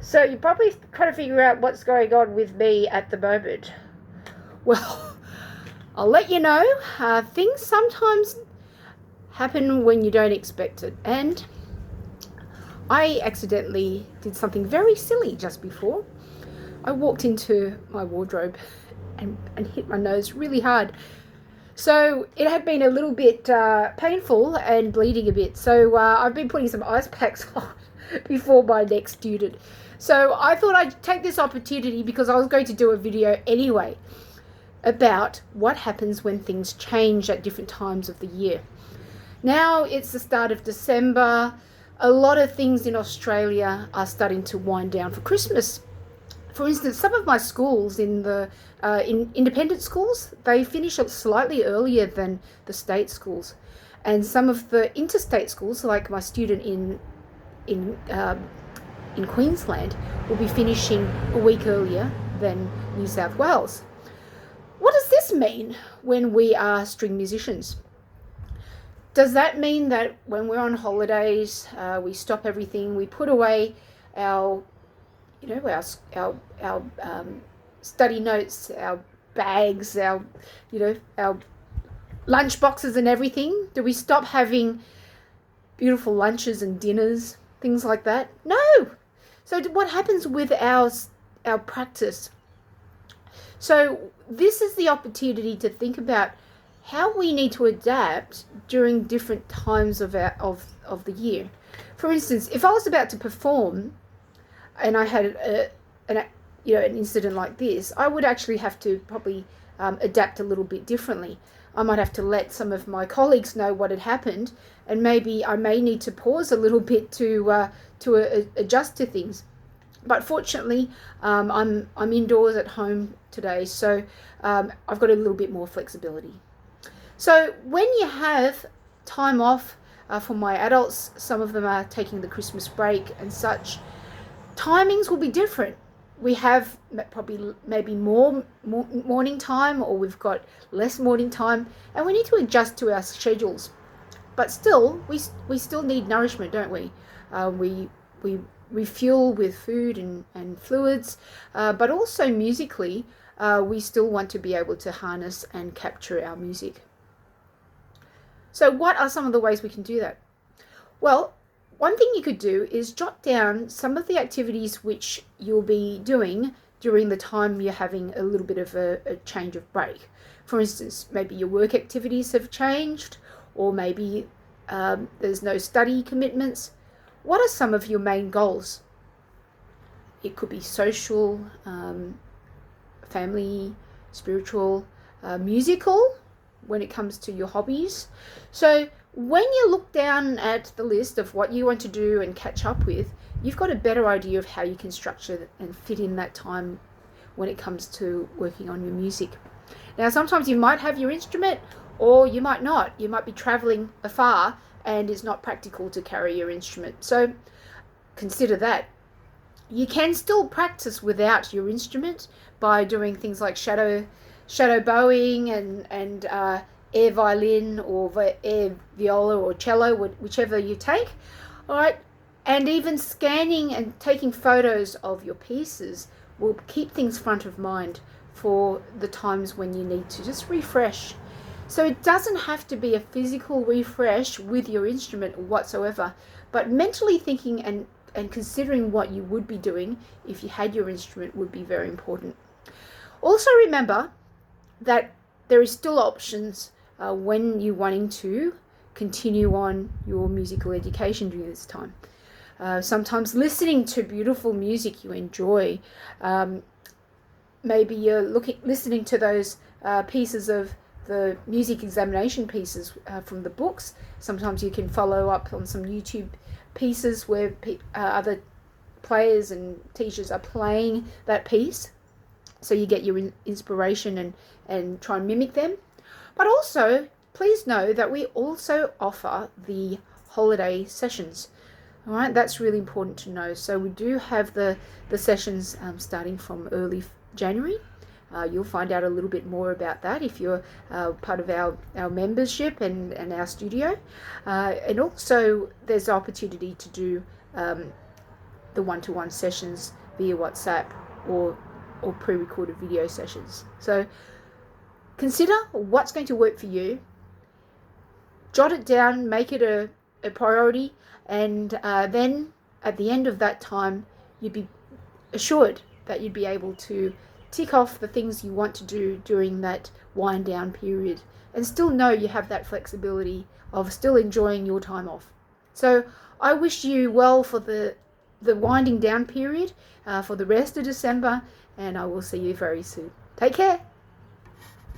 So you're probably trying to figure out what's going on with me at the moment. Well, I'll let you know. Things sometimes happen when you don't expect it. And I accidentally did something very silly just before. I walked into my wardrobe and hit my nose really hard. So it had been a little bit painful and bleeding a bit. So I've been putting some ice packs on before my next student. So I thought I'd take this opportunity, because I was going to do a video anyway about what happens when things change at different times of the year. Now it's the start of December. A lot of things in Australia are starting to wind down for Christmas. For instance, some of my schools in independent schools, they finish up slightly earlier than the state schools, and some of the interstate schools, like my student in Queensland, will be finishing a week earlier than New South Wales. What does this mean when we are string musicians? Does that mean that when we're on holidays, we stop everything, we put away our study notes, our bags, our lunch boxes and everything? Do we stop having beautiful lunches and dinners, things like that? No. So what happens with our practice? So this is the opportunity to think about how we need to adapt during different times of the year. For instance, if I was about to perform and I had an incident like this, I would actually have to probably adapt a little bit differently. I might have to let some of my colleagues know what had happened, and maybe I may need to pause a little bit to adjust to things. But fortunately, I'm indoors at home today, so I've got a little bit more flexibility. So when you have time off, for my adults, some of them are taking the Christmas break and such, timings will be different. We have probably maybe more morning time, or we've got less morning time, and we need to adjust to our schedules. But still, we still need nourishment, don't we? We refuel with food and fluids, but also musically, we still want to be able to harness and capture our music. So what are some of the ways we can do that? Well, one thing you could do is jot down some of the activities which you'll be doing during the time you're having a little bit of a change of break. For instance, maybe your work activities have changed, or maybe there's no study commitments. What are some of your main goals? It could be social, family, spiritual, musical, when it comes to your hobbies. So when you look down at the list of what you want to do and catch up with, you've got a better idea of how you can structure and fit in that time when it comes to working on your music. Now, sometimes you might have your instrument, or you might not. You might be traveling afar and it's not practical to carry your instrument. So consider that. You can still practice without your instrument by doing things like shadow bowing and air violin or air viola or cello, whichever you take. All right, and even scanning and taking photos of your pieces will keep things front of mind for the times when you need to just refresh. So it doesn't have to be a physical refresh with your instrument whatsoever, but mentally thinking and considering what you would be doing if you had your instrument would be very important. Also remember that there is still options when you're wanting to continue on your musical education during this time. Sometimes listening to beautiful music you enjoy. Maybe you're listening to those pieces of the music examination pieces from the books. Sometimes you can follow up on some YouTube pieces where other players and teachers are playing that piece, so you get your inspiration and try and mimic them. But also, please know that we also offer the holiday sessions. All right, that's really important to know. So we do have the sessions starting from early January. You'll find out a little bit more about that if you're part of our membership and our studio. And also there's the opportunity to do the one-to-one sessions via WhatsApp or pre-recorded video sessions. So consider what's going to work for you. Jot it down, make it a priority, and then at the end of that time, you'd be assured that you'd be able to tick off the things you want to do during that wind down period and still know you have that flexibility of still enjoying your time off. So I wish you well for the winding down period for the rest of December, and I will see you very soon. Take care.